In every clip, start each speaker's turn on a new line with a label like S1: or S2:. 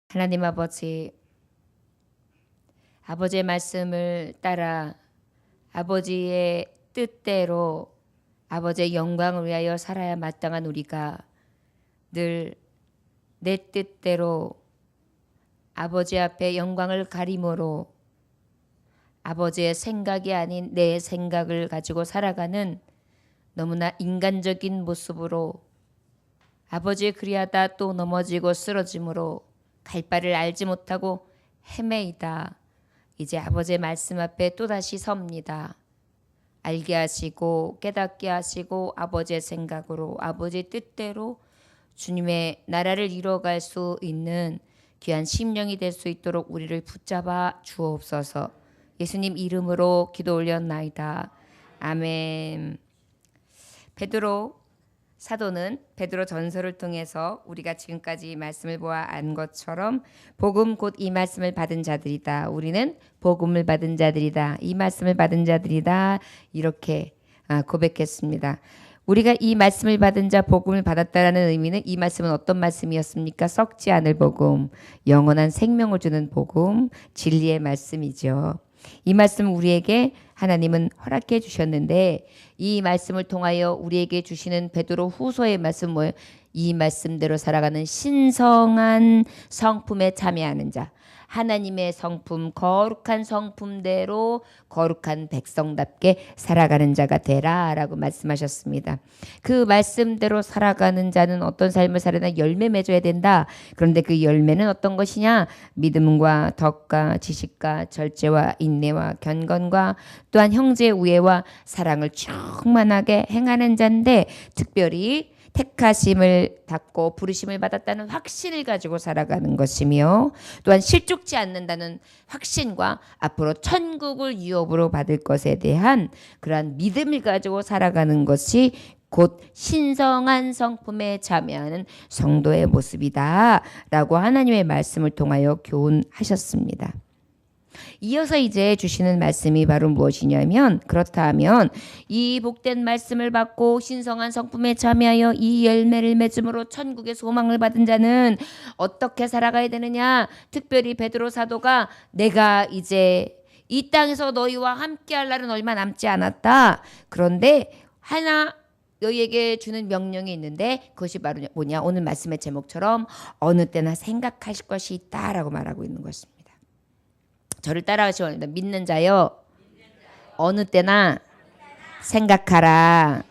S1: 하나님 아버지의 말씀을 따라 아버지의 뜻대로 아버지의 영광을 위하여 살아야 마땅한 우리가 늘 내 뜻대로 아버지 앞에 영광을 가림으로 아버지의 생각이 아닌 내 생각을 가지고 살아가는 너무나 인간적인 모습으로 아버지의 그리하다 또 넘어지고 쓰러짐으로 갈 바를 알지 못하고 헤매이다. 이제 아버지의 말씀 앞에 또다시 섭니다. 알게 하시고 깨닫게 하시고 아버지의 생각으로 아버지의 뜻대로 주님의 나라를 이루어갈 수 있는 귀한 심령이 될 수 있도록 우리를 붙잡아 주옵소서. 예수님 이름으로 기도 올렸나이다. 아멘. 사도는 베드로 전서를 통해서 우리가 지금까지 말씀을 보아 안 것처럼 복음 곧 이 말씀을 받은 자들이다. 우리는 복음을 받은 자들이다. 이 말씀을 받은 자들이다. 이렇게 고백했습니다. 우리가 이 말씀을 받은 자 복음을 받았다라는 의미는 이 말씀은 어떤 말씀이었습니까? 썩지 않을 복음, 영원한 생명을 주는 복음, 진리의 말씀이죠. 이 말씀을 우리에게 하나님은 허락해 주셨는데 이 말씀을 통하여 우리에게 주시는 베드로 후서의 말씀 뭐예요? 이 말씀대로 살아가는 신성한 성품에 참여하는 자, 하나님의 성품, 거룩한 성품대로 거룩한 백성답게 살아가는 자가 되라 라고 말씀하셨습니다. 그 말씀대로 살아가는 자는 어떤 삶을 살아야 열매 맺어야 된다. 그런데 그 열매는 어떤 것이냐? 믿음과 덕과 지식과 절제와 인내와 경건과 또한 형제의 우애와 사랑을 충만하게 행하는 자인데 특별히 택하심을 받고 부르심을 받았다는 확신을 가지고 살아가는 것이며 또한 실족지 않는다는 확신과 앞으로 천국을 유업으로 받을 것에 대한 그러한 믿음을 가지고 살아가는 것이 곧 신성한 성품에 참여하는 성도의 모습이다 라고 하나님의 말씀을 통하여 교훈하셨습니다. 이어서 이제 주시는 말씀이 바로 무엇이냐면 그렇다면 이 복된 말씀을 받고 신성한 성품에 참여하여 이 열매를 맺음으로 천국의 소망을 받은 자는 어떻게 살아가야 되느냐? 특별히 베드로 사도가 내가 이제 이 땅에서 너희와 함께할 날은 얼마 남지 않았다. 그런데 하나 너희에게 주는 명령이 있는데 그것이 바로 뭐냐? 오늘 말씀의 제목처럼 어느 때나 생각하실 것이 있다라고 말하고 있는 것입니다. 저를 따라하시기 원합니다. 믿는 자여 어느 때나 생각하라.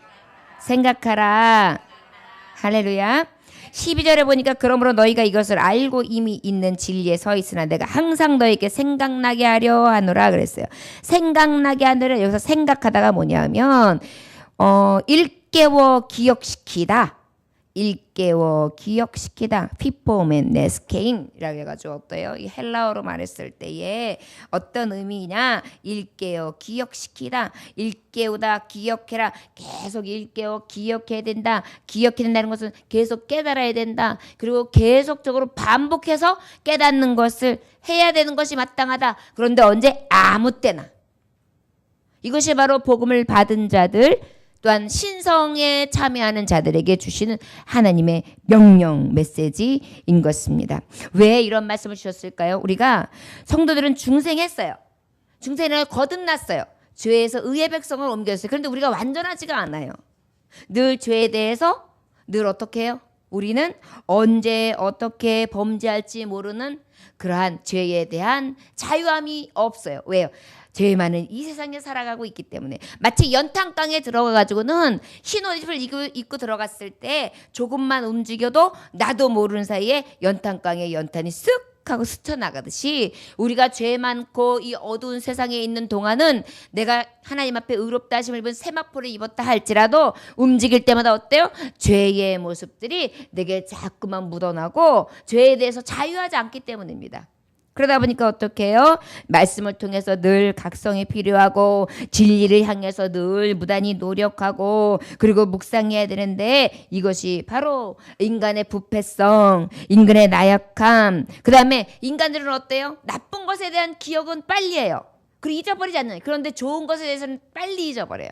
S1: 할렐루야. 12절에 보니까 그러므로 너희가 이것을 알고 이미 있는 진리에 서 있으나 내가 항상 너희에게 생각나게 하려 하노라 그랬어요. 생각나게 하노라. 여기서 생각하다가 뭐냐면 일깨워 기억시키다. 피포멘 네스케인이라고 해가지고 어때요? 이 헬라어로 말했을 때에 어떤 의미냐? 일깨워 기억시키다, 일깨우다, 기억해라. 계속 일깨워 기억해야 된다. 기억해야 된다는 것은 계속 깨달아야 된다. 그리고 계속적으로 반복해서 깨닫는 것을 해야 되는 것이 마땅하다. 그런데 언제? 아무 때나. 이것이 바로 복음을 받은 자들 또한 신성에 참여하는 자들에게 주시는 하나님의 명령 메시지인 것입니다. 왜 이런 말씀을 주셨을까요? 우리가 성도들은 중생했어요. 중생을 거듭났어요. 죄에서 의의 백성을 옮겼어요. 그런데 우리가 완전하지가 않아요. 늘 죄에 대해서 늘 어떻게 해요? 우리는 언제 어떻게 범죄할지 모르는 그러한 죄에 대한 자유함이 없어요. 왜요? 죄 많은 이 세상에 살아가고 있기 때문에 마치 연탄강에 들어가가지고는 흰 옷을 입고 들어갔을 때 조금만 움직여도 나도 모르는 사이에 연탄강에 연탄이 쓱 하고 스쳐나가듯이 우리가 죄 많고 이 어두운 세상에 있는 동안은 내가 하나님 앞에 의롭다 하심을 입은 세마포를 입었다 할지라도 움직일 때마다 어때요? 죄의 모습들이 내게 자꾸만 묻어나고 죄에 대해서 자유하지 않기 때문입니다. 그러다 보니까 어떻게 해요? 말씀을 통해서 늘 각성이 필요하고 진리를 향해서 늘 무단히 노력하고 그리고 묵상해야 되는데 이것이 바로 인간의 부패성, 인간의 나약함. 그 다음에 인간들은 어때요? 나쁜 것에 대한 기억은 빨리 해요. 그리고 잊어버리지 않나요? 그런데 좋은 것에 대해서는 빨리 잊어버려요.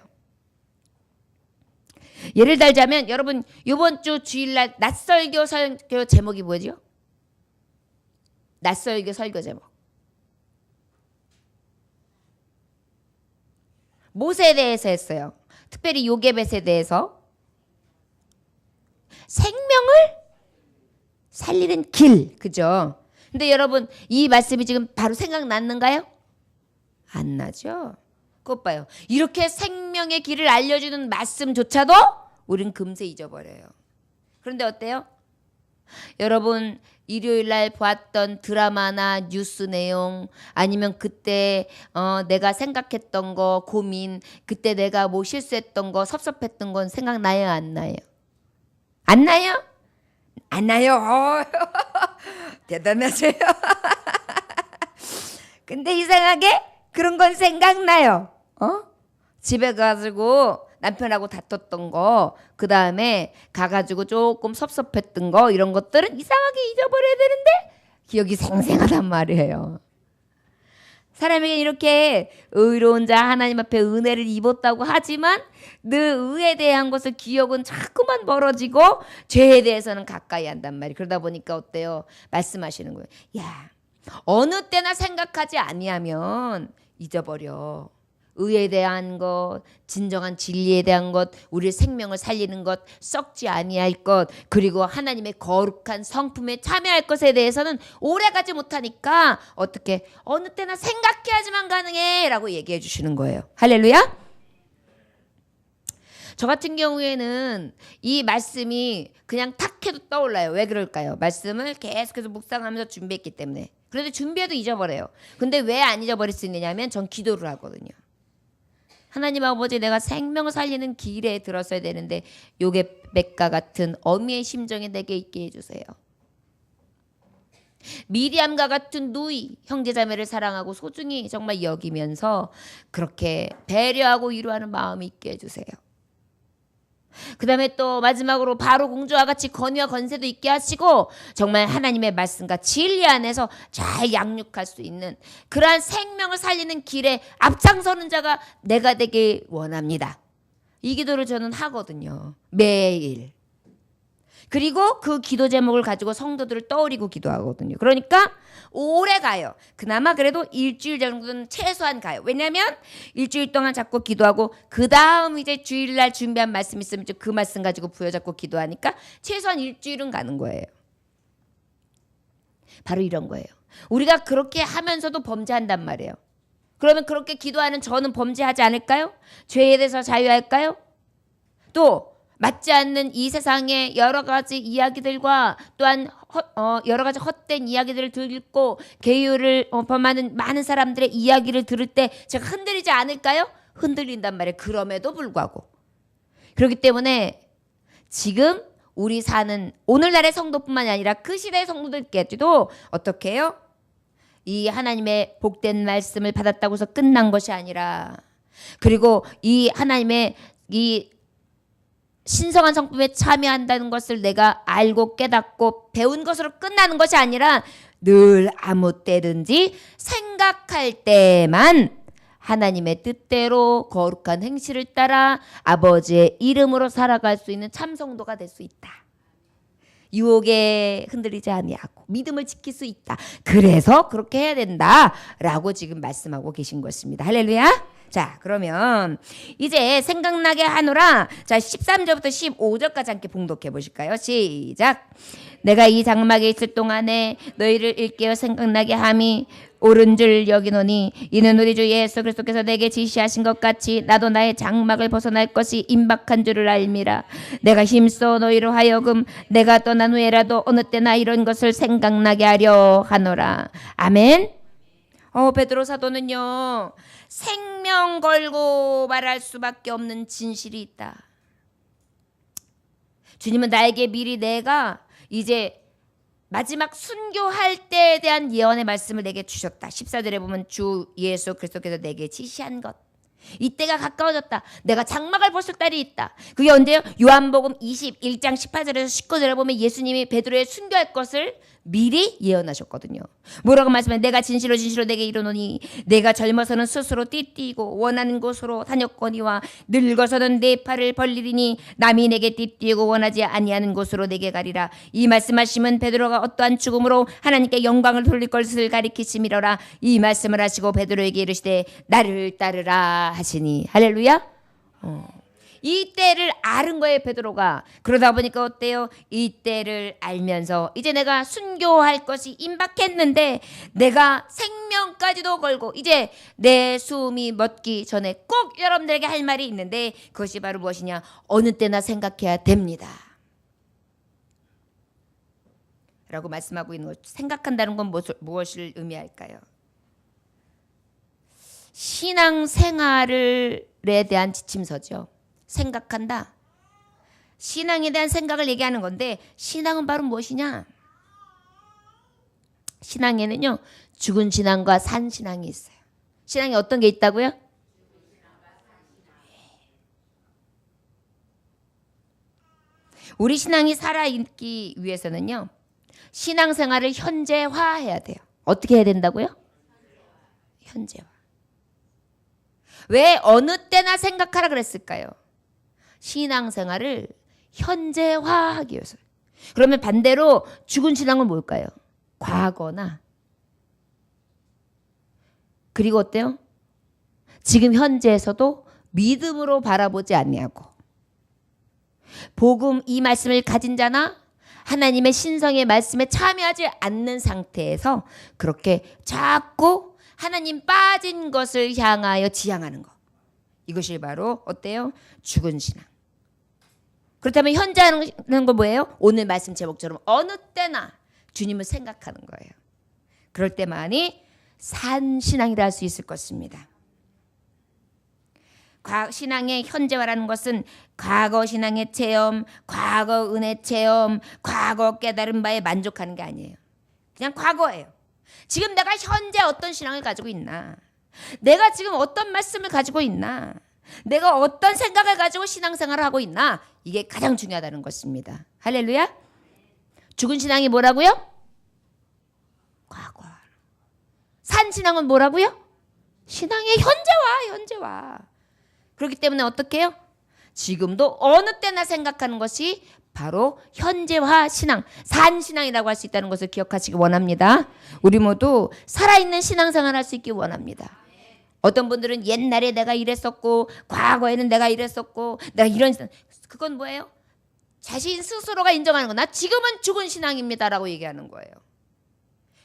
S1: 예를 들자면 여러분 이번 주 주일날 낯설교 설교 제목이 뭐죠? 낯설게 설교 제목. 무엇에 대해서 했어요? 특별히 요게벳에 대해서 생명을 살리는 길. 그죠? 근데 여러분 이 말씀이 지금 바로 생각났는가요? 안 나죠? 그것 봐요. 이렇게 생명의 길을 알려주는 말씀조차도 우린 금세 잊어버려요. 그런데 어때요? 여러분 일요일 날 보았던 드라마나 뉴스 내용 아니면 그때 내가 생각했던 거 고민 그때 내가 뭐 실수했던 거 섭섭했던 건 생각나요 안 나요? 안 나요? 안 나요? 대단하세요. 근데 이상하게 그런 건 생각나요. 집에 가지고 남편하고 다퉜던 거, 그 다음에 가가지고 조금 섭섭했던 거 이런 것들은 이상하게 잊어버려야 되는데 기억이 생생하단 말이에요. 사람에게 이렇게 의로운 자 하나님 앞에 은혜를 입었다고 하지만 늘 의에 대한 것을 기억은 자꾸만 멀어지고 죄에 대해서는 가까이 한단 말이에요. 그러다 보니까 어때요? 말씀하시는 거예요. 야, 어느 때나 생각하지 아니하면 잊어버려. 의에 대한 것, 진정한 진리에 대한 것, 우리의 생명을 살리는 것, 썩지 아니할 것, 그리고 하나님의 거룩한 성품에 참여할 것에 대해서는 오래가지 못하니까 어떻게 어느 때나 생각해야지만 가능해 라고 얘기해 주시는 거예요. 할렐루야. 저 같은 경우에는 이 말씀이 그냥 탁 해도 떠올라요. 왜 그럴까요? 말씀을 계속해서 묵상하면서 준비했기 때문에. 그런데 준비해도 잊어버려요. 근데 왜 안 잊어버릴 수 있느냐면 전 기도를 하거든요. 하나님 아버지, 내가 생명을 살리는 길에 들었어야 되는데 요게벳과 같은 어미의 심정이 내게 있게 해주세요. 미리암과 같은 누이, 형제자매를 사랑하고 소중히 정말 여기면서 그렇게 배려하고 위로하는 마음이 있게 해주세요. 그 다음에 또 마지막으로 바로 공주와 같이 권위와 건세도 있게 하시고 정말 하나님의 말씀과 진리 안에서 잘 양육할 수 있는 그러한 생명을 살리는 길에 앞장서는 자가 내가 되길 원합니다. 이 기도를 저는 하거든요. 매일. 그리고 그 기도 제목을 가지고 성도들을 떠올리고 기도하거든요. 그러니까 오래 가요. 그나마 그래도 일주일 정도는 최소한 가요. 왜냐하면 일주일 동안 자꾸 기도하고 그 다음 이제 주일날 준비한 말씀 있으면 그 말씀 가지고 부여잡고 기도하니까 최소한 일주일은 가는 거예요. 바로 이런 거예요. 우리가 그렇게 하면서도 범죄한단 말이에요. 그러면 그렇게 기도하는 저는 범죄하지 않을까요? 죄에 대해서 자유할까요? 또 맞지 않는 이 세상의 여러 가지 이야기들과 또한 여러 가지 헛된 이야기들을 듣고 계율을 범하는 많은 사람들의 이야기를 들을 때 제가 흔들리지 않을까요? 흔들린단 말이에요. 그럼에도 불구하고. 그렇기 때문에 지금 우리 사는 오늘날의 성도뿐만이 아니라 그 시대의 성도들께도 어떻게 해요? 이 하나님의 복된 말씀을 받았다고 해서 끝난 것이 아니라 그리고 이 하나님의 이 신성한 성품에 참여한다는 것을 내가 알고 깨닫고 배운 것으로 끝나는 것이 아니라 늘 아무 때든지 생각할 때만 하나님의 뜻대로 거룩한 행실을 따라 아버지의 이름으로 살아갈 수 있는 참성도가 될 수 있다. 유혹에 흔들리지 아니하고 믿음을 지킬 수 있다. 그래서 그렇게 해야 된다라고 지금 말씀하고 계신 것입니다. 할렐루야. 자, 그러면 이제 생각나게 하노라. 자, 13절부터 15절까지 함께 봉독해 보실까요? 시작. 내가 이 장막에 있을 동안에 너희를 일깨어 생각나게 함이 옳은 줄 여기노니 이는 우리 주 예수 그리스도께서 내게 지시하신 것 같이 나도 나의 장막을 벗어날 것이 임박한 줄을 알미라. 내가 힘써 너희로 하여금 내가 떠난 후에라도 어느 때나 이런 것을 생각나게 하려 하노라. 아멘. 베드로 사도는요, 생명 걸고 말할 수밖에 없는 진실이 있다. 주님은 나에게 미리 내가 이제 마지막 순교할 때에 대한 예언의 말씀을 내게 주셨다. 14절에 보면 주 예수 그리스도께서 내게 지시한 것. 이때가 가까워졌다. 내가 장막을 벗을 날이 있다. 그게 언제요? 요한복음 21장 18절에서 19절에 보면 예수님이 베드로의 순교할 것을 미리 예언하셨거든요. 뭐라고 말씀해? 내가 진실로 내게 이르노니 내가 젊어서는 스스로 띠띠고 원하는 곳으로 다녔거니와 늙어서는 내 팔을 벌리리니 남이 내게 띠띠고 원하지 아니하는 곳으로 내게 가리라. 이 말씀하심은 베드로가 어떠한 죽음으로 하나님께 영광을 돌릴 것을 가리키심이로라. 이 말씀을 하시고 베드로에게 이르시되 나를 따르라 하시니. 할렐루야. 이 때를 아는 거예요, 베드로가. 그러다 보니까 어때요? 이 때를 알면서 이제 내가 순교할 것이 임박했는데 내가 생명까지도 걸고 이제 내 숨이 멎기 전에 꼭 여러분들에게 할 말이 있는데 그것이 바로 무엇이냐? 어느 때나 생각해야 됩니다. 라고 말씀하고 있는 것. 생각한다는 건 무엇을 의미할까요? 신앙생활에 대한 지침서죠. 생각한다. 신앙에 대한 생각을 얘기하는 건데 신앙은 바로 무엇이냐? 신앙에는요 죽은 신앙과 산 신앙이 있어요. 신앙에 어떤 게 있다고요? 우리 신앙이 살아있기 위해서는요 신앙생활을 현재화해야 돼요. 어떻게 해야 된다고요? 현재화. 왜 어느 때나 생각하라 그랬을까요? 신앙생활을 현재화하기 위해서. 그러면 반대로 죽은 신앙은 뭘까요? 과거나 그리고 어때요? 지금 현재에서도 믿음으로 바라보지 아니하고 복음 이 말씀을 가진 자나 하나님의 신성의 말씀에 참여하지 않는 상태에서 그렇게 자꾸 하나님 빠진 것을 향하여 지향하는 것. 이것이 바로 어때요? 죽은 신앙. 그렇다면 현재 하는 거 뭐예요? 오늘 말씀 제목처럼 어느 때나 주님을 생각하는 거예요. 그럴 때만이 산 신앙이라 할 수 있을 것입니다. 신앙의 현재화라는 것은 과거 신앙의 체험, 과거 은혜 체험, 과거 깨달은 바에 만족하는 게 아니에요. 그냥 과거예요. 지금 내가 현재 어떤 신앙을 가지고 있나? 내가 지금 어떤 말씀을 가지고 있나? 내가 어떤 생각을 가지고 신앙생활을 하고 있나? 이게 가장 중요하다는 것입니다. 할렐루야. 죽은 신앙이 뭐라고요? 과거. 산 신앙은 뭐라고요? 신앙의 현재화. 그렇기 때문에 어떻게 해요? 지금도 어느 때나 생각하는 것이 바로 현재화 신앙, 산 신앙이라고 할 수 있다는 것을 기억하시기 원합니다. 우리 모두 살아있는 신앙생활 할 수 있기 원합니다. 어떤 분들은 옛날에 내가 이랬었고 과거에는 내가 이랬었고 내가 이런 그건 뭐예요? 자신 스스로가 인정하는 거. 나 지금은 죽은 신앙입니다라고 얘기하는 거예요.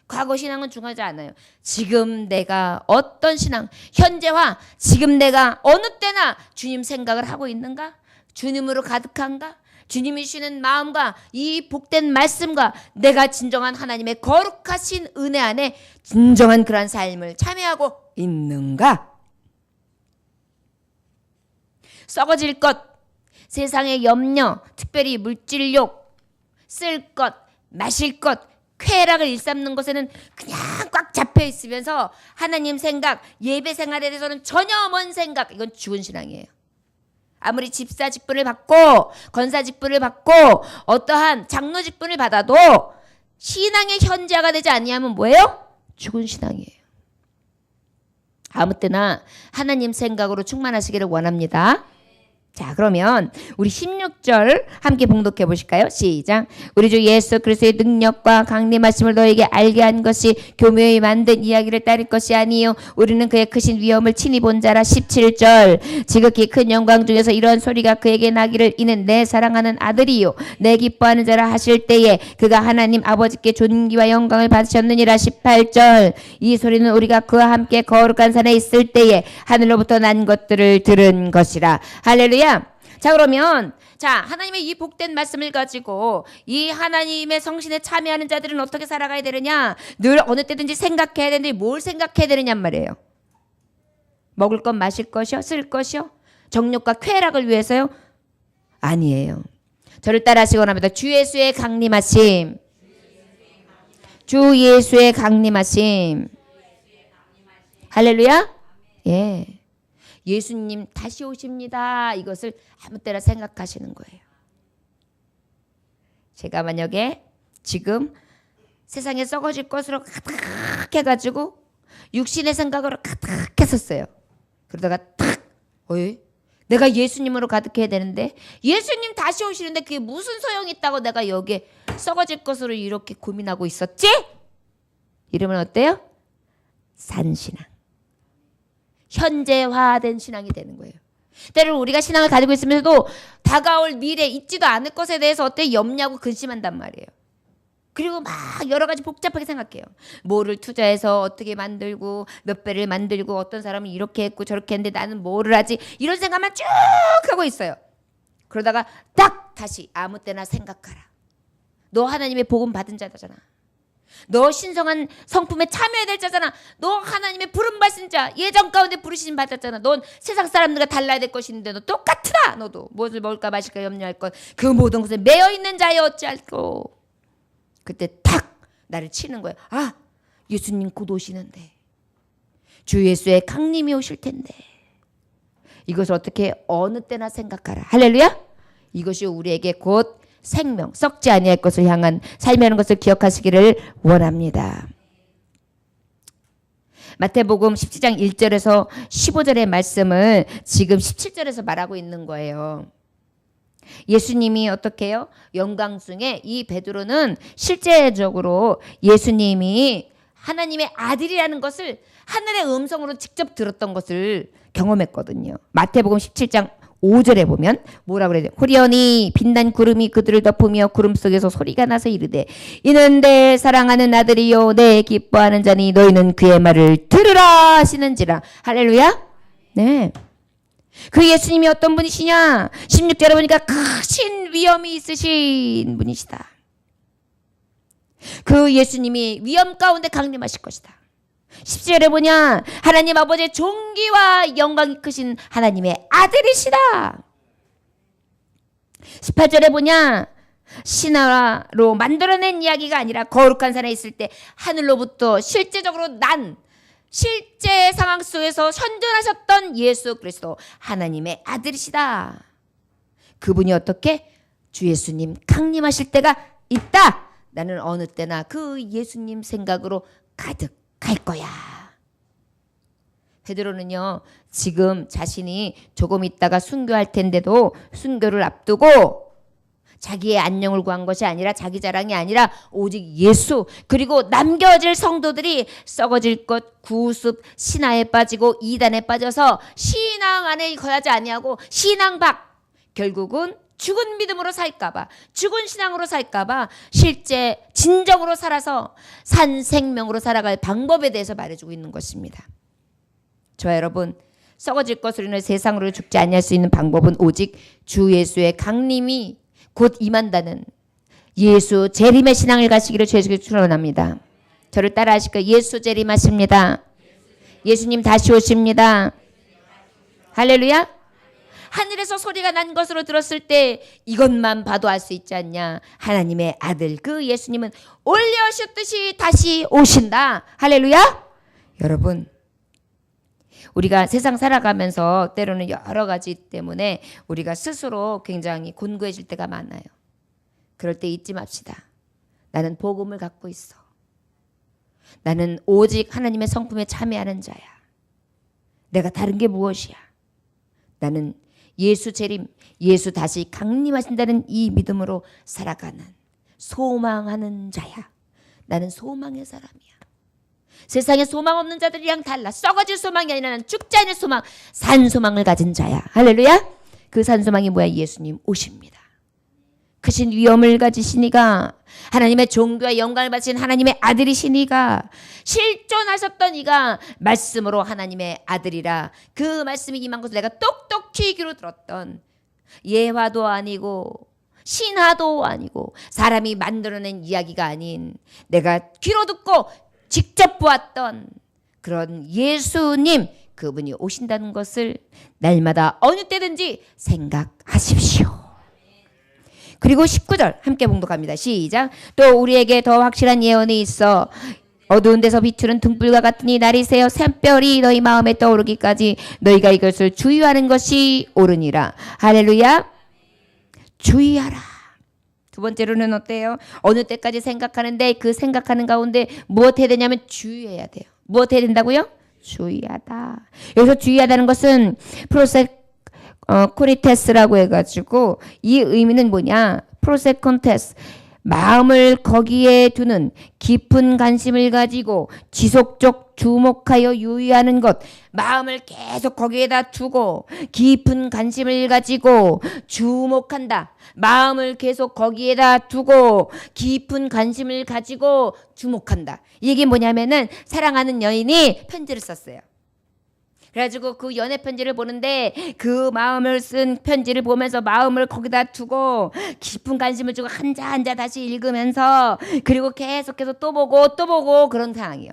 S1: 과거 신앙은 중요하지 않아요. 지금 내가 어떤 신앙, 현재화, 지금 내가 어느 때나 주님 생각을 하고 있는가? 주님으로 가득한가? 주님이 주시는 마음과 이 복된 말씀과 내가 진정한 하나님의 거룩하신 은혜 안에 진정한 그러한 삶을 참여하고 있는가? 썩어질 것, 세상의 염려, 특별히 물질욕, 쓸 것, 마실 것, 쾌락을 일삼는 것에는 그냥 꽉 잡혀 있으면서 하나님 생각, 예배 생활에 대해서는 전혀 먼 생각, 이건 죽은 신앙이에요. 아무리 집사 직분을 받고 권사 직분을 받고 어떠한 장로 직분을 받아도 신앙의 현재화가 되지 아니하면 뭐예요? 죽은 신앙이에요. 아무 때나 하나님 생각으로 충만하시기를 원합니다. 자, 그러면 우리 16절 함께 봉독해 보실까요? 시작. 우리 주 예수 그리스도의 능력과 강리 말씀을 너에게 알게 한 것이 교묘히 만든 이야기를 따를 것이 아니요 우리는 그의 크신 위엄을 친히 본 자라. 17절. 지극히 큰 영광 중에서 이런 소리가 그에게 나기를 이는 내 사랑하는 아들이요 내 기뻐하는 자라 하실 때에 그가 하나님 아버지께 존귀와 영광을 받으셨느니라. 18절. 이 소리는 우리가 그와 함께 거룩한 산에 있을 때에 하늘로부터 난 것들을 들은 것이라. 할렐루야. 자, 그러면 하나님의 이 복된 말씀을 가지고 이 하나님의 성신에 참여하는 자들은 어떻게 살아가야 되느냐? 늘 어느 때든지 생각해야 되는데 뭘 생각해야 되느냐 말이에요. 먹을 것, 마실 것이요? 쓸 것이요? 정욕과 쾌락을 위해서요? 아니에요. 저를 따라하시기 원합니다. 주 예수의 강림하심. 주 예수의 강림하심. 할렐루야. 예. 예수님 다시 오십니다. 이것을 아무 때나 생각하시는 거예요. 제가 만약에 지금 세상에 썩어질 것으로 가득해가지고 육신의 생각으로 가득했었어요. 그러다가 탁, 어이? 내가 예수님으로 가득해야 되는데 예수님 다시 오시는데 그게 무슨 소용이 있다고 내가 여기에 썩어질 것으로 이렇게 고민하고 있었지? 이러면 어때요? 산신앙. 현재화된 신앙이 되는 거예요. 때로는 우리가 신앙을 가지고 있으면서도 다가올 미래 있지도 않을 것에 대해서 어때? 염려하고 근심한단 말이에요. 그리고 막 여러 가지 복잡하게 생각해요. 뭐를 투자해서 어떻게 만들고 몇 배를 만들고 어떤 사람은 이렇게 했고 저렇게 했는데 나는 뭐를 하지? 이런 생각만 쭉 하고 있어요. 그러다가 딱 다시 아무 때나 생각하라. 너 하나님의 복음 받은 자잖아. 너 신성한 성품에 참여해야 될 자잖아. 너 하나님의 부름 받은 자, 예정 가운데 부르심 받았잖아. 넌 세상 사람들과 달라야 될 것인데 너 똑같으라. 너도 무엇을 먹을까 마실까 염려할 것 그 모든 것에 매여 있는 자여 어찌할꼬. 그때 탁 나를 치는 거예요. 아, 예수님 곧 오시는데, 주 예수의 강림이 오실 텐데 이것을 어떻게 어느 때나 생각하라. 할렐루야. 이것이 우리에게 곧 생명, 썩지 아니할 것을 향한 삶이라는 것을 기억하시기를 원합니다. 마태복음 17장 1절에서 15절의 말씀을 지금 17절에서 말하고 있는 거예요. 예수님이 어떻게 해요? 영광중에 이 베드로는 실제적으로 예수님이 하나님의 아들이라는 것을 하늘의 음성으로 직접 들었던 것을 경험했거든요. 마태복음 17장 5절에 보면 뭐라 그래요? 호련히 빛난 구름이 그들을 덮으며 구름 속에서 소리가 나서 이르되 이는 내 사랑하는 아들이요 내 기뻐하는 자니 너희는 그의 말을 들으라 하시는지라. 할렐루야. 네. 그 예수님이 어떤 분이시냐? 16절에 보니까 크신 위엄이 있으신 분이시다. 그 예수님이 위엄 가운데 강림하실 것이다. 17절에 보냐? 하나님 아버지의 존귀와 영광이 크신 하나님의 아들이시다. 18절에 보냐? 신화로 만들어낸 이야기가 아니라 거룩한 산에 있을 때 하늘로부터 실제적으로 난 실제 상황 속에서 현존하셨던 예수 그리스도 하나님의 아들이시다. 그분이 어떻게? 주 예수님 강림하실 때가 있다. 나는 어느 때나 그 예수님 생각으로 가득할 거야. 베드로는요, 지금 자신이 조금 있다가 순교할 텐데도 순교를 앞두고 자기의 안녕을 구한 것이 아니라 자기 자랑이 아니라 오직 예수 그리고 남겨질 성도들이 썩어질 것 구습 신화에 빠지고 이단에 빠져서 신앙 안에 거하지 아니하고 신앙 밖 결국은 죽은 믿음으로 살까봐 죽은 신앙으로 살까봐 실제 진정으로 살아서 산 생명으로 살아갈 방법에 대해서 말해주고 있는 것입니다. 저와 여러분 썩어질 것으로 인해 세상으로 죽지 아니할 수 있는 방법은 오직 주 예수의 강림이 곧 임한다는 예수 재림의 신앙을 가시기를 주 예수께 축원합니다. 저를 따라 하실까요? 예수 재림하십니다. 예수님 다시 오십니다. 할렐루야. 하늘에서 소리가 난 것으로 들었을 때 이것만 봐도 알 수 있지 않냐. 하나님의 아들 그 예수님은 올려오셨듯이 다시 오신다. 할렐루야. 여러분 우리가 세상 살아가면서 때로는 여러 가지 때문에 우리가 스스로 굉장히 곤고해질 때가 많아요. 그럴 때 잊지 맙시다. 나는 복음을 갖고 있어. 나는 오직 하나님의 성품에 참여하는 자야. 내가 다른 게 무엇이야? 나는 예수 재림, 예수 다시 강림하신다는 이 믿음으로 살아가는 소망하는 자야. 나는 소망의 사람이야. 세상에 소망 없는 자들이랑 달라. 썩어질 소망이 아니라 나는 죽지 않을 소망, 산소망을 가진 자야. 할렐루야. 그 산소망이 뭐야? 예수님 오십니다. 크신 위엄을 가지시니가 하나님의 존귀와 영광을 받으신 하나님의 아들이시니가 실존하셨던 이가 말씀으로 하나님의 아들이라 그 말씀이 임한 것을 내가 똑똑히 귀로 들었던 예화도 아니고 신화도 아니고 사람이 만들어낸 이야기가 아닌 내가 귀로 듣고 직접 보았던 그런 예수님 그분이 오신다는 것을 날마다 어느 때든지 생각하십시오. 그리고 19절 함께 봉독합니다. 시작. 또 우리에게 더 확실한 예언이 있어 어두운 데서 비추는 등불과 같으니 날이 새어 샘별이 너희 마음에 떠오르기까지 너희가 이것을 주의하는 것이 옳으니라. 할렐루야. 주의하라. 두 번째로는 어때요? 어느 때까지 생각하는데 그 생각하는 가운데 무엇 해야 되냐면 주의해야 돼요. 무엇 해야 된다고요? 주의하다. 여기서 주의하다는 것은 코리테스라고 해가지고 이 의미는 뭐냐? 프로세콘테스. 마음을 거기에 두는 깊은 관심을 가지고 지속적 주목하여 유의하는 것. 마음을 계속 거기에다 두고 깊은 관심을 가지고 주목한다. 마음을 계속 거기에다 두고 깊은 관심을 가지고 주목한다. 이게 뭐냐면은 사랑하는 여인이 편지를 썼어요. 그래가지고 그 연애 편지를 보는데 그 마음을 쓴 편지를 보면서 마음을 거기다 두고 깊은 관심을 주고 한자 한자 다시 읽으면서 그리고 계속해서 또 보고 그런 상황이에요.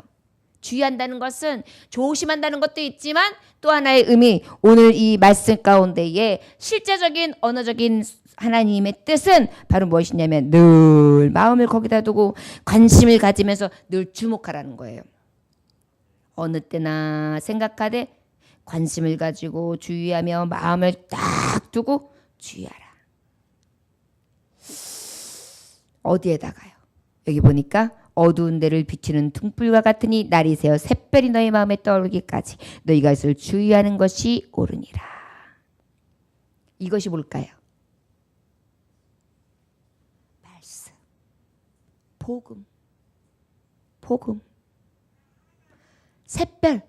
S1: 주의한다는 것은 조심한다는 것도 있지만 또 하나의 의미, 오늘 이 말씀 가운데에 실제적인 언어적인 하나님의 뜻은 바로 무엇이냐면 늘 마음을 거기다 두고 관심을 가지면서 늘 주목하라는 거예요. 어느 때나 생각하되 관심을 가지고 주의하며 마음을 딱 두고 주의하라. 어디에다가요? 여기 보니까 어두운 데를 비추는 등불과 같으니 날이 새어 샛별이 너희 마음에 떠오르기까지 너희가 이것을 주의하는 것이 옳으니라. 이것이 뭘까요? 말씀, 복음, 샛별.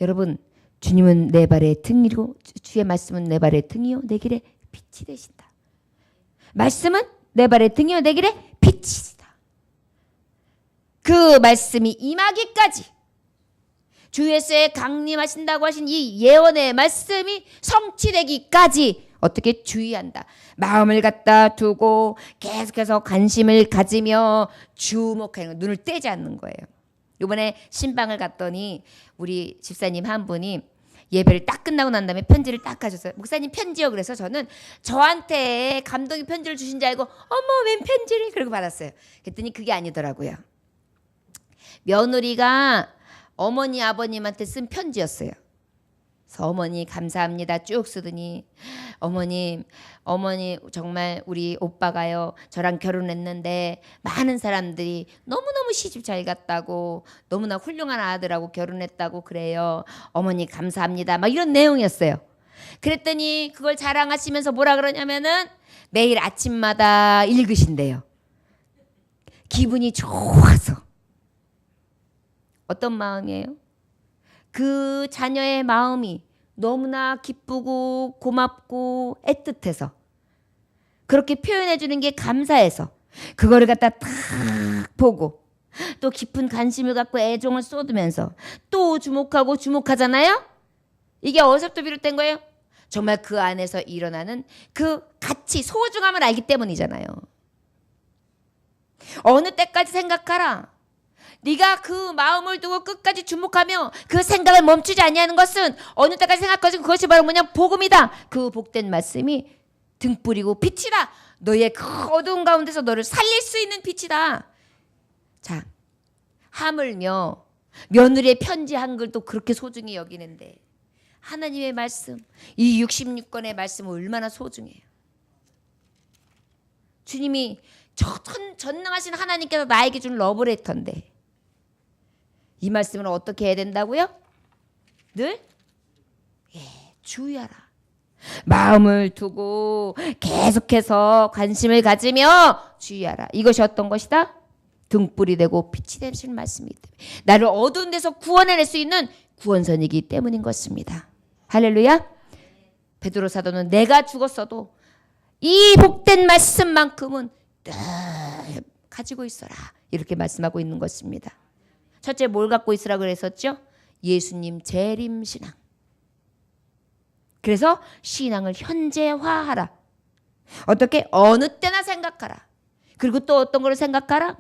S1: 여러분, 주님은 내 발의 등이고 주의 말씀은 내 발의 등이요 내 길에 빛이 되신다. 말씀은 내 발의 등이요 내 길에 빛이시다. 그 말씀이 임하기까지 주 예수의 강림하신다고 하신 이 예언의 말씀이 성취되기까지 어떻게 주의한다. 마음을 갖다 두고 계속해서 관심을 가지며 주목하는 거, 눈을 떼지 않는 거예요. 이번에 신방을 갔더니 우리 집사님 한 분이 예배를 딱 끝나고 난 다음에 편지를 딱 가셨어요. 목사님 편지요. 그래서 저는 저한테 감독이 편지를 주신 줄 알고 어머 웬 편지를 그러고 받았어요. 그랬더니 그게 아니더라고요. 며느리가 어머니 아버님한테 쓴 편지였어요. 그래서 어머니 감사합니다 쭉 쓰더니 어머니 정말 우리 오빠가요 저랑 결혼했는데 많은 사람들이 너무너무 시집 잘 갔다고 너무나 훌륭한 아들하고 결혼했다고 그래요. 어머니 감사합니다 막 이런 내용이었어요. 그랬더니 그걸 자랑하시면서 뭐라 그러냐면은 매일 아침마다 읽으신대요. 기분이 좋아서. 어떤 마음이에요? 그 자녀의 마음이 너무나 기쁘고 고맙고 애틋해서 그렇게 표현해 주는 게 감사해서 그거를 갖다 딱 보고 또 깊은 관심을 갖고 애정을 쏟으면서 또 주목하잖아요. 이게 어디서부터 비롯된 거예요? 정말 그 안에서 일어나는 그 가치 소중함을 알기 때문이잖아요. 어느 때까지 생각하라. 네가 그 마음을 두고 끝까지 주목하며 그 생각을 멈추지 아니하는 것은 어느 때까지 생각하지 그것이 바로 뭐냐 복음이다. 그 복된 말씀이 등불이고 빛이다. 너의 그 어두운 가운데서 너를 살릴 수 있는 빛이다. 자, 하물며 며느리의 편지 한글도 그렇게 소중히 여기는데 하나님의 말씀 이 66권의 말씀은 얼마나 소중해요. 주님이 전능하신 하나님께서 나에게 준 러브레터인데 이 말씀을 어떻게 해야 된다고요? 늘 주의하라. 마음을 두고 계속해서 관심을 가지며 주의하라. 이것이 어떤 것이다? 등불이 되고 빛이 되신 말씀이기 때문에 나를 어두운 데서 구원해낼 수 있는 구원선이기 때문인 것입니다. 할렐루야. 베드로 사도는 내가 죽었어도 이 복된 말씀만큼은 늘 가지고 있어라. 이렇게 말씀하고 있는 것입니다. 첫째 뭘 갖고 있으라 그랬었죠? 예수님 재림신앙. 그래서 신앙을 현재화하라. 어떻게? 어느 때나 생각하라. 그리고 또 어떤 걸 생각하라?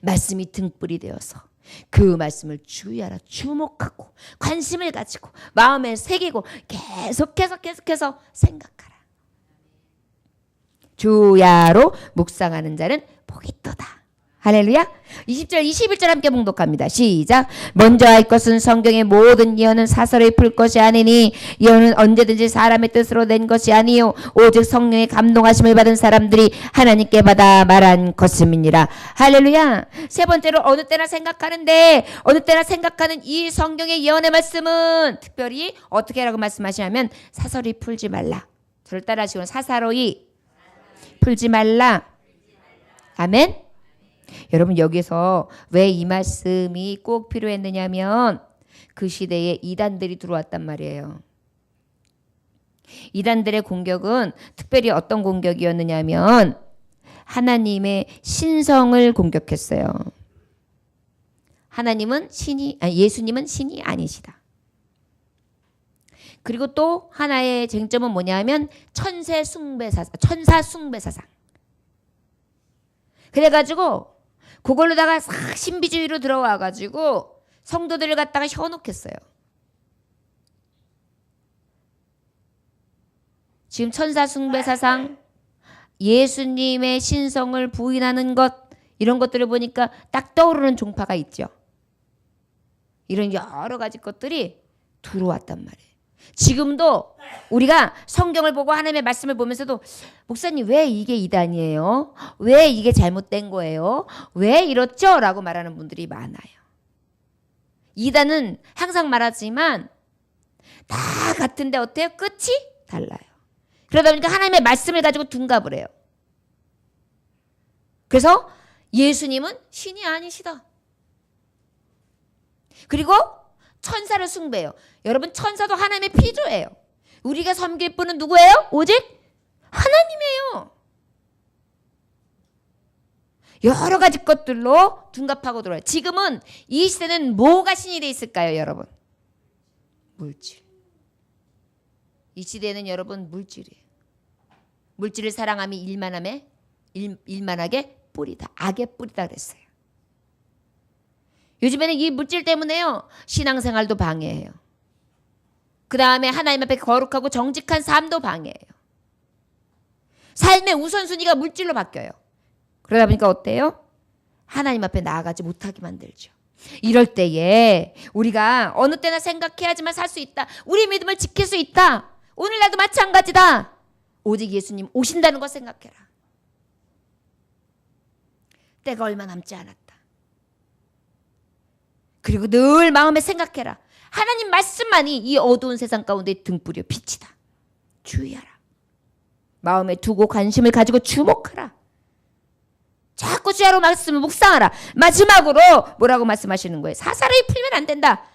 S1: 말씀이 등불이 되어서 그 말씀을 주의하라. 주목하고 관심을 가지고 마음에 새기고 계속해서 생각하라. 주야로 묵상하는 자는 복이 있도다. 할렐루야. 20절 21절 함께 봉독합니다. 시작. 먼저 할 것은 성경의 모든 예언은 사설에 풀 것이 아니니 예언은 언제든지 사람의 뜻으로 낸 것이 아니요 오직 성령의 감동하심을 받은 사람들이 하나님께 받아 말한 것임이니라. 할렐루야. 세 번째로 어느 때나 생각하는 이 성경의 예언의 말씀은 특별히 어떻게 하라고 말씀하시냐면 사설이 풀지 말라. 저를 따라하시고 사사로이 풀지 말라. 아멘. 여러분 여기서 왜 이 말씀이 꼭 필요했느냐면 그 시대에 이단들이 들어왔단 말이에요. 이단들의 공격은 특별히 어떤 공격이었느냐면 하나님의 신성을 공격했어요. 예수님은 신이 아니시다. 그리고 또 하나의 쟁점은 뭐냐면 천사 숭배 사상. 그래가지고 그걸로다가 신비주의로 들어와가지고 성도들을 갖다가 현혹했어요. 지금 천사 숭배 사상, 예수님의 신성을 부인하는 것 이런 것들을 보니까 딱 떠오르는 종파가 있죠. 이런 여러 가지 것들이 들어왔단 말이에요. 지금도 우리가 성경을 보고 하나님의 말씀을 보면서도 목사님 왜 이게 이단이에요? 왜 이게 잘못된 거예요? 왜 이렇죠? 라고 말하는 분들이 많아요. 이단은 항상 말하지만 다 같은데 어때요? 끝이 달라요. 그러다 보니까 하나님의 말씀을 가지고 둔갑을 해요. 그래서 예수님은 신이 아니시다. 그리고 천사를 숭배해요. 여러분 천사도 하나님의 피조예요. 우리가 섬길 분은 누구예요? 오직 하나님이에요. 여러 가지 것들로 둔갑하고 들어요. 지금은 이 시대는 뭐가 신이 돼 있을까요, 여러분? 물질. 이 시대는 여러분 물질이에요. 물질을 사랑함이 일만하게 뿌리다. 악의 뿌리다 그랬어요. 요즘에는 이 물질 때문에요. 신앙생활도 방해해요. 그 다음에 하나님 앞에 거룩하고 정직한 삶도 방해해요. 삶의 우선순위가 물질로 바뀌어요. 그러다 보니까 어때요? 하나님 앞에 나아가지 못하게 만들죠. 이럴 때에 우리가 어느 때나 생각해야지만 살 수 있다. 우리 믿음을 지킬 수 있다. 오늘날도 마찬가지다. 오직 예수님 오신다는 걸 생각해라. 때가 얼마 남지 않았다. 그리고 늘 마음에 생각해라. 하나님 말씀만이 이 어두운 세상 가운데 등불이요 빛이다. 주의하라. 마음에 두고 관심을 가지고 주목하라. 자꾸 주야로 말씀을 묵상하라. 마지막으로 뭐라고 말씀하시는 거예요? 사사로이 풀면 안 된다.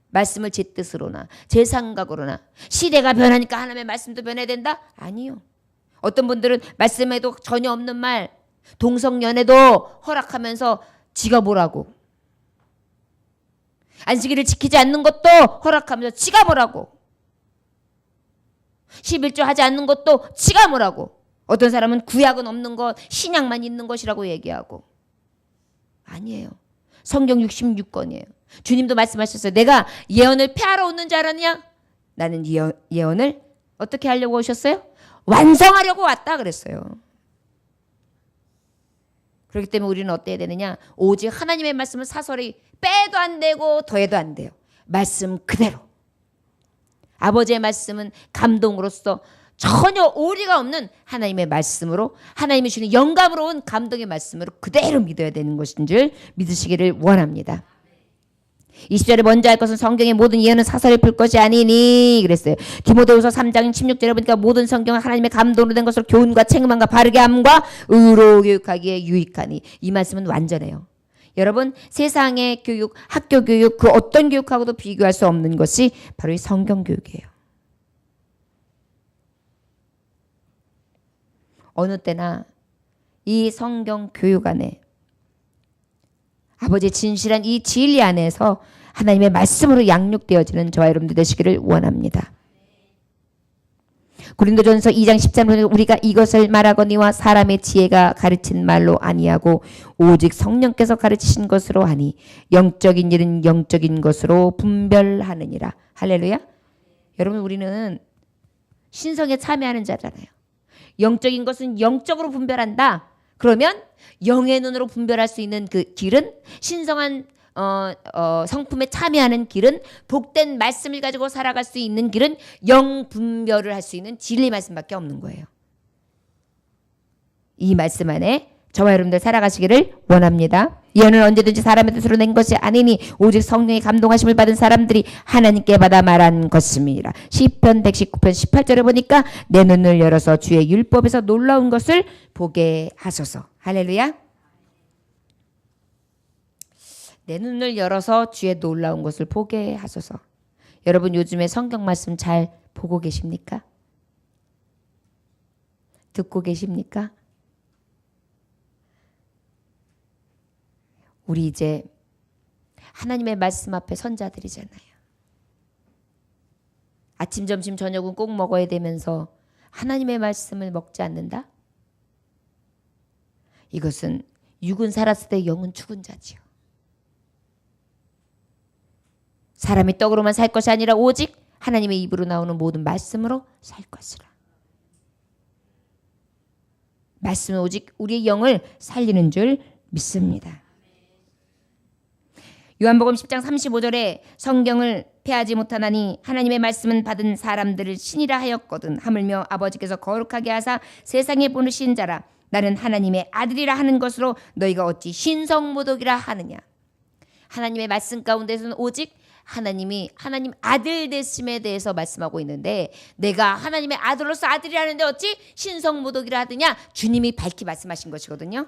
S1: 말씀을 제 뜻으로나 제 생각으로나 시대가 변하니까 하나님의 말씀도 변해야 된다? 아니요. 어떤 분들은 말씀에도 전혀 없는 말 동성연애도 허락하면서 지가 뭐라고 안식일을 지키지 않는 것도 허락하면서 지가 뭐라고 11조 하지 않는 것도 지가 뭐라고 어떤 사람은 구약은 없는 것 신약만 있는 것이라고 얘기하고 아니에요. 성경 66권이에요. 주님도 말씀하셨어요. 내가 예언을 폐하러 오는 줄 알았냐? 나는 예언을 어떻게 하려고 오셨어요? 완성하려고 왔다 그랬어요. 그렇기 때문에 우리는 어때야 되느냐? 오직 하나님의 말씀을 사설이 빼도 안 되고 더해도 안 돼요. 말씀 그대로. 아버지의 말씀은 감동으로서 전혀 오리가 없는 하나님의 말씀으로 하나님이 주는 영감으로 온 감동의 말씀으로 그대로 믿어야 되는 것인 줄 믿으시기를 원합니다. 20절에 먼저 할 것은 성경의 모든 예언은 사설에 풀 것이 아니니 그랬어요. 디모데후서 3장 16절에 보니까 모든 성경은 하나님의 감동으로 된 것으로 교훈과 책망과 바르게 함과 의로 교육하기에 유익하니 이 말씀은 완전해요. 여러분 세상의 교육, 학교 교육 그 어떤 교육하고도 비교할 수 없는 것이 바로 이 성경 교육이에요. 어느 때나 이 성경 교육 안에 아버지의 진실한 이 진리 안에서 하나님의 말씀으로 양육되어지는 저와 여러분들 되시기를 원합니다. 고린도전서 2장 13절에 우리가 이것을 말하거니와 사람의 지혜가 가르친 말로 아니하고 오직 성령께서 가르치신 것으로 하니 영적인 일은 영적인 것으로 분별하느니라. 할렐루야. 여러분 우리는 신성에 참여하는 자잖아요. 영적인 것은 영적으로 분별한다. 그러면 영의 눈으로 분별할 수 있는 그 길은 신성한 성품에 참여하는 길은 복된 말씀을 가지고 살아갈 수 있는 길은 영 분별을 할 수 있는 진리 말씀밖에 없는 거예요. 이 말씀 안에 저와 여러분들 살아가시기를 원합니다. 예언은 언제든지 사람의 뜻으로 낸 것이 아니니 오직 성령의 감동하심을 받은 사람들이 하나님께 받아 말한 것입니다. 시편 119편 18절에 보니까 내 눈을 열어서 주의 율법에서 놀라운 것을 보게 하소서. 할렐루야. 내 눈을 열어서 주의 놀라운 것을 보게 하소서. 여러분 요즘에 성경 말씀 잘 보고 계십니까? 듣고 계십니까? 우리 이제 하나님의 말씀 앞에 선자들이잖아요. 아침, 점심, 저녁은 꼭 먹어야 되면서 하나님의 말씀을 먹지 않는다? 이것은 육은 살았을 때 영은 죽은 자지요. 사람이 떡으로만 살 것이 아니라 오직 하나님의 입으로 나오는 모든 말씀으로 살 것이라. 말씀은 오직 우리의 영을 살리는 줄 믿습니다. 요한복음 10장 35절에 성경을 폐하지 못하나니 하나님의 말씀은 받은 사람들을 신이라 하였거든. 하물며 아버지께서 거룩하게 하사 세상에 보내신 자라. 나는 하나님의 아들이라 하는 것으로 너희가 어찌 신성모독이라 하느냐. 하나님의 말씀 가운데서는 오직 하나님이 하나님 아들 되심에 대해서 말씀하고 있는데 내가 하나님의 아들로서 아들이라는데 어찌 신성모독이라 하느냐. 주님이 밝히 말씀하신 것이거든요.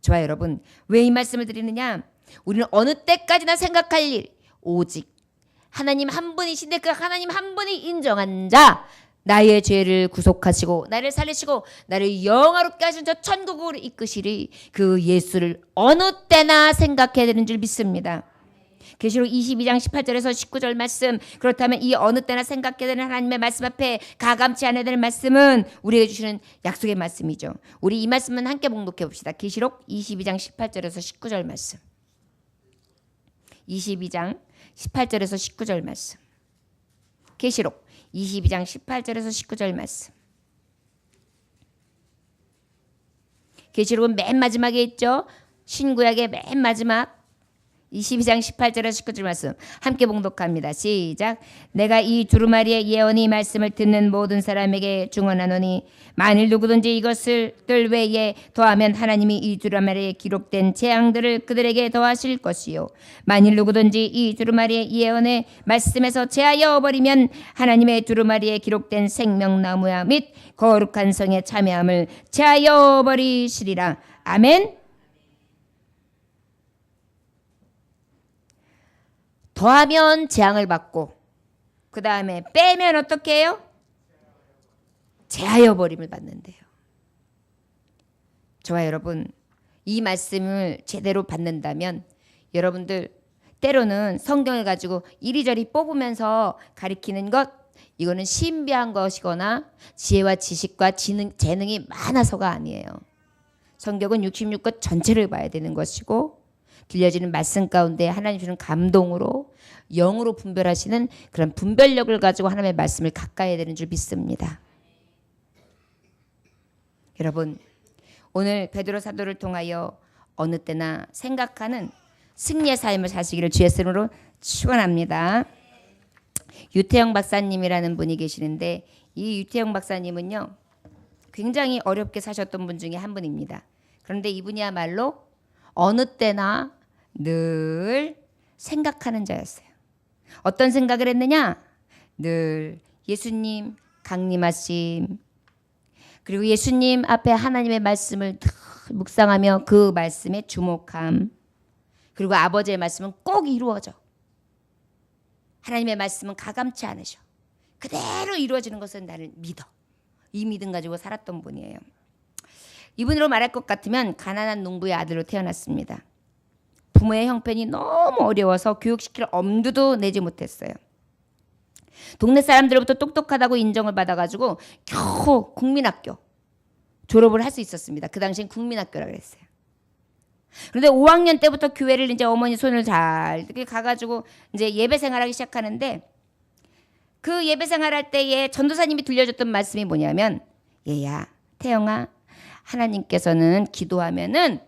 S1: 저와 여러분 왜 이 말씀을 드리느냐. 우리는 어느 때까지나 생각할 일 오직 하나님 한 분이신데 그 하나님 한 분이 인정한 자 나의 죄를 구속하시고 나를 살리시고 나를 영화롭게 하신 저 천국으로 이끄시리 그 예수를 어느 때나 생각해야 되는 줄 믿습니다. 계시록 22장 18절에서 19절 말씀. 그렇다면 이 어느 때나 생각해야 되는 하나님의 말씀 앞에 가감치 않아야 되는 말씀은 우리에게 주시는 약속의 말씀이죠. 우리 이 말씀은 함께 봉독해 봅시다. 계시록 22장 18절에서 19절 말씀. 22장 18절에서 19절 말씀. 계시록 22장 18절에서 19절 말씀. 계시록은 맨 마지막에 있죠. 신구약의 맨 마지막 22장 18절에서 19절 말씀 함께 봉독합니다. 시작. 내가 이 두루마리의 예언의 말씀을 듣는 모든 사람에게 증언하노니 만일 누구든지 이것을 들 외에 더하면 하나님이 이 두루마리에 기록된 재앙들을 그들에게 더하실 것이요 만일 누구든지 이 두루마리의 예언의 말씀에서 제하여 버리면 하나님의 두루마리에 기록된 생명나무야 및 거룩한 성의 참여함을 제하여 버리시리라. 아멘. 더하면 재앙을 받고 그 다음에 빼면 어떻게 해요? 제하여 버림을 받는데요. 저와 여러분 이 말씀을 제대로 받는다면 여러분들 때로는 성경을 가지고 이리저리 뽑으면서 가리키는 것 이거는 신비한 것이거나 지혜와 지식과 재능이 많아서가 아니에요. 성경은 66권 전체를 봐야 되는 것이고 들려지는 말씀 가운데 하나님 주는 감동으로 영으로 분별하시는 그런 분별력을 가지고 하나님의 말씀을 가까이 되는 줄 믿습니다. 여러분 오늘 베드로 사도를 통하여 어느 때나 생각하는 승리의 삶을 사시기를 주의 이름으로 축원합니다. 유태영 박사님이라는 분이 계시는데 이 유태영 박사님은요 굉장히 어렵게 사셨던 분 중에 한 분입니다. 그런데 이분이야말로 어느 때나 늘 생각하는 자였어요. 어떤 생각을 했느냐? 늘 예수님 강림하심 그리고 예수님 앞에 하나님의 말씀을 묵상하며 그 말씀에 주목함 그리고 아버지의 말씀은 꼭 이루어져. 하나님의 말씀은 가감치 않으셔. 그대로 이루어지는 것은 나를 믿어. 이 믿음 가지고 살았던 분이에요. 이분으로 말할 것 같으면 가난한 농부의 아들로 태어났습니다. 부모의 형편이 너무 어려워서 교육시킬 엄두도 내지 못했어요. 동네 사람들로부터 똑똑하다고 인정을 받아가지고 겨우 국민학교 졸업을 할 수 있었습니다. 그 당시엔 국민학교라고 그랬어요. 그런데 5학년 때부터 교회를 이제 어머니 손을 잘 이렇게 가가지고 이제 예배 생활하기 시작하는데 그 예배 생활할 때에 전도사님이 들려줬던 말씀이 뭐냐면 얘야 태영아 하나님께서는 기도하면은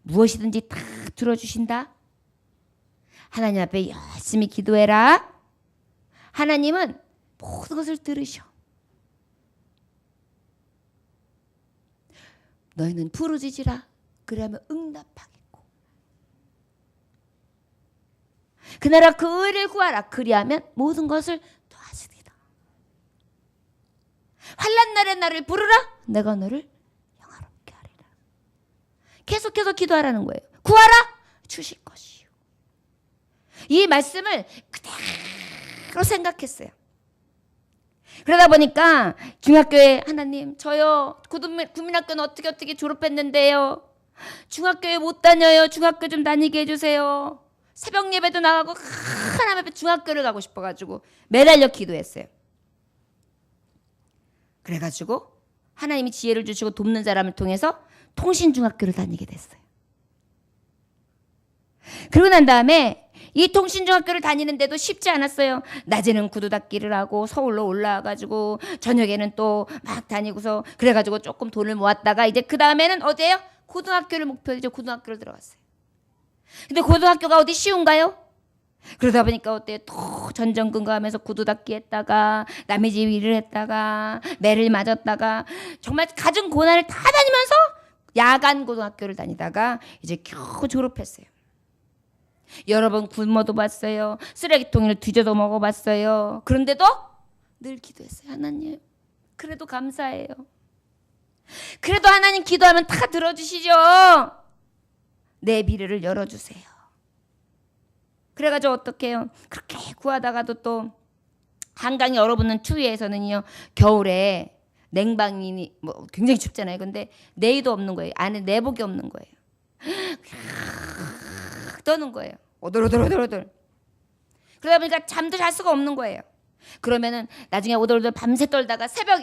S1: 무엇이든지 다 들어주신다. 하나님 앞에 열심히 기도해라. 하나님은 모든 것을 들으셔. 너희는 부르짖으라. 그러면 응답하겠고. 그 나라 그 의를 구하라. 그리하면 모든 것을 도와주리라. 환난 날에 나를 부르라. 내가 너를 영화롭게 하리라. 계속해서 기도하라는 거예요. 구하라. 주실 것이요. 이 말씀을 그대로 생각했어요. 그러다 보니까 중학교에 하나님 저요 국민학교는 어떻게 졸업했는데요. 중학교에 못 다녀요. 중학교 좀 다니게 해주세요. 새벽 예배도 나가고 하나님 앞에 중학교를 가고 싶어가지고 매달려 기도했어요. 그래가지고 하나님이 지혜를 주시고 돕는 사람을 통해서 통신중학교를 다니게 됐어요. 그러고 난 다음에 이 통신중학교를 다니는데도 쉽지 않았어요. 낮에는 구두 닦기를 하고 서울로 올라와가지고 저녁에는 또 막 다니고서 그래가지고 조금 돈을 모았다가 이제 그 다음에는 어디예요? 고등학교를 목표로 이제 고등학교를 들어갔어요. 근데 고등학교가 어디 쉬운가요? 그러다 보니까 어때요? 또 전전긍긍하면서 구두 닦기 했다가 남의 집 일을 했다가 매를 맞았다가 정말 갖은 고난을 다 다니면서 야간 고등학교를 다니다가 이제 겨우 졸업했어요. 여러 번 굶어도 봤어요. 쓰레기통을 뒤져도 먹어봤어요. 그런데도 늘 기도했어요. 하나님 그래도 감사해요. 그래도 하나님 기도하면 다 들어주시죠. 내 미래를 열어주세요. 그래가지고 어떻게 해요? 그렇게 구하다가도 또 한강이 얼어붙는 추위에서는요. 겨울에 냉방이 뭐 굉장히 춥잖아요. 근데 내의도 없는 거예요. 안에 내복이 없는 거예요. 떠는 거예요. 오돌오돌오돌오돌. 그러다 보니까 잠도 잘 수가 없는 거예요. 그러면은 나중에 오돌오돌 밤새 떨다가 새벽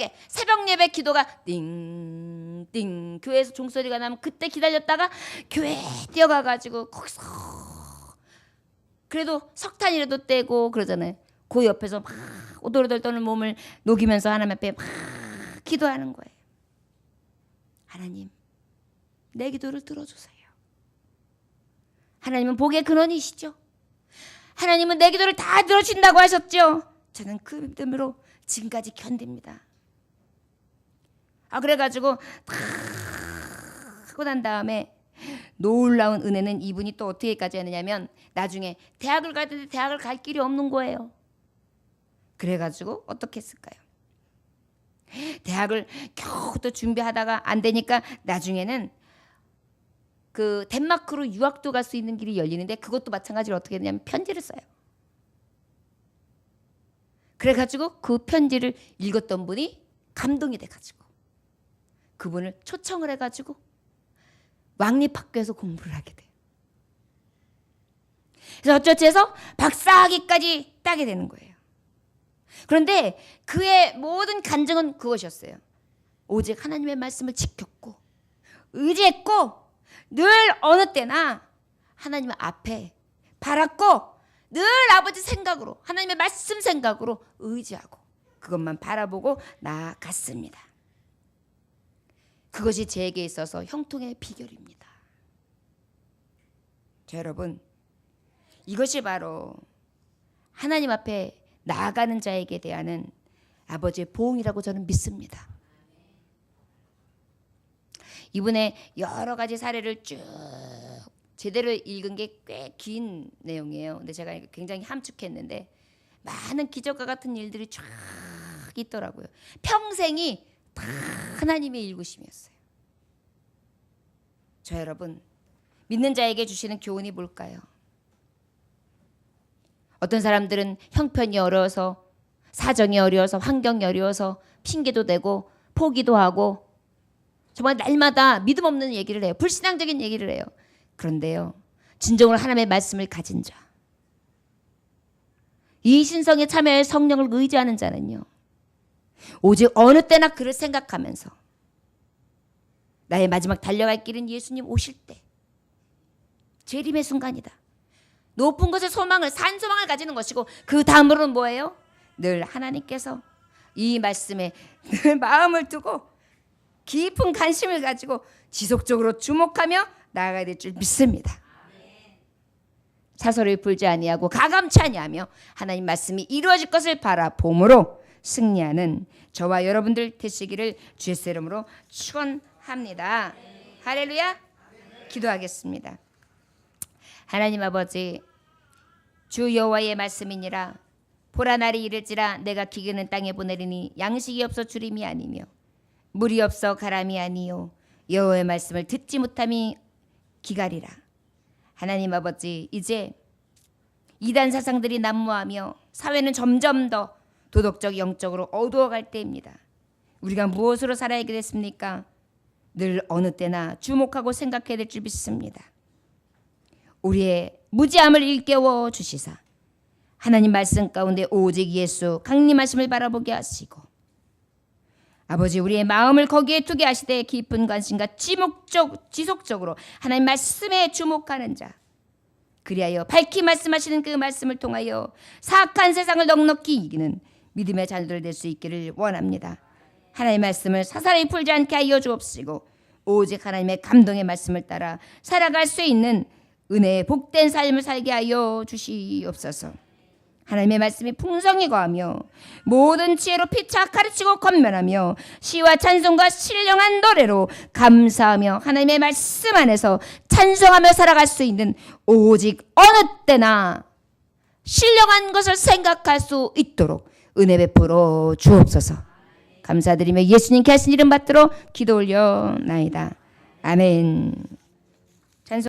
S1: 예배 기도가 띵띵 교회에서 종소리가 나면 그때 기다렸다가 교회에 뛰어가가지고 거기서 그래도 석탄이라도 떼고 그러잖아요. 그 옆에서 막 오돌오돌 떠는 몸을 녹이면서 하나님 앞에 막 기도하는 거예요. 하나님 내 기도를 들어주세요. 하나님은 복의 근원이시죠. 하나님은 내 기도를 다 들어주신다고 하셨죠. 저는 그 믿음으로 지금까지 견딥니다. 그래가지고 다 하고 난 다음에 놀라운 은혜는 이분이 또 어떻게까지 하느냐면 나중에 대학을 가야 되는데 대학을 갈 길이 없는 거예요. 그래가지고 어떻게 했을까요? 대학을 겨우 또 준비하다가 안 되니까 나중에는 그 덴마크로 유학도 갈 수 있는 길이 열리는데 그것도 마찬가지로 어떻게 했냐면 편지를 써요. 그래가지고 그 편지를 읽었던 분이 감동이 돼가지고 그분을 초청을 해가지고 왕립학교에서 공부를 하게 돼요. 그래서 어쩌지 해서 박사학위까지 따게 되는 거예요. 그런데 그의 모든 간증은 그것이었어요. 오직 하나님의 말씀을 지켰고 의지했고 늘 어느 때나 하나님 앞에 바랐고 늘 아버지 생각으로 하나님의 말씀 생각으로 의지하고 그것만 바라보고 나아갔습니다. 그것이 제게 있어서 형통의 비결입니다. 자, 여러분 이것이 바로 하나님 앞에 나아가는 자에게 대한 아버지의 보응이라고 저는 믿습니다. 이분의 여러 가지 사례를 쭉 제대로 읽은 게 꽤 긴 내용이에요. 근데 제가 굉장히 함축했는데 많은 기적과 같은 일들이 쫙 있더라고요. 평생이 다 하나님의 일구심이었어요. 저 여러분 믿는 자에게 주시는 교훈이 뭘까요? 어떤 사람들은 형편이 어려워서 사정이 어려워서 환경이 어려워서 핑계도 대고 포기도 하고 정말 날마다 믿음 없는 얘기를 해요. 불신앙적인 얘기를 해요. 그런데요. 진정으로 하나님의 말씀을 가진 자. 이 신성에 참여할 성령을 의지하는 자는요. 오직 어느 때나 그를 생각하면서 나의 마지막 달려갈 길은 예수님 오실 때 재림의 순간이다. 높은 곳의 소망을 산소망을 가지는 것이고 그 다음으로는 뭐예요? 늘 하나님께서 이 말씀에 늘 마음을 두고 깊은 관심을 가지고 지속적으로 주목하며 나아가야 될 줄 믿습니다. 사소를 풀지 아니하고 가감치 아니하며 하나님 말씀이 이루어질 것을 바라봄으로 승리하는 저와 여러분들 되시기를 주의 이름으로 축원합니다. 할렐루야. 기도하겠습니다. 하나님 아버지, 주 여호와의 말씀이니라. 보라 날이 이를지라 내가 기근은 땅에 보내리니 양식이 없어 주림이 아니며 물이 없어 가람이 아니요 여호와의 말씀을 듣지 못함이 기갈이라. 하나님 아버지, 이제 이단 사상들이 난무하며 사회는 점점 더 도덕적 영적으로 어두워갈 때입니다. 우리가 무엇으로 살아야 되겠습니까? 늘 어느 때나 주목하고 생각해야 될 줄 믿습니다. 우리의 무지함을 일깨워 주시사 하나님 말씀 가운데 오직 예수 강림하심을 바라보게 하시고 아버지, 우리의 마음을 거기에 두게 하시되 깊은 관심과 지속적으로 하나님 말씀에 주목하는 자, 그리하여 밝히 말씀하시는 그 말씀을 통하여 사악한 세상을 넉넉히 이기는 믿음의 자녀들 될 수 있기를 원합니다. 하나님의 말씀을 사사리 풀지 않게 하여 주옵시고 오직 하나님의 감동의 말씀을 따라 살아갈 수 있는 은혜의 복된 삶을 살게 하여 주시옵소서. 하나님의 말씀이 풍성히 거하며 모든 지혜로 피차 가르치고 권면하며 시와 찬송과 신령한 노래로 감사하며 하나님의 말씀 안에서 찬송하며 살아갈 수 있는 오직 어느 때나 신령한 것을 생각할 수 있도록 은혜 베풀어 주옵소서. 감사드리며 예수님께 하신 이름 받들어 기도 올려나이다. 아멘.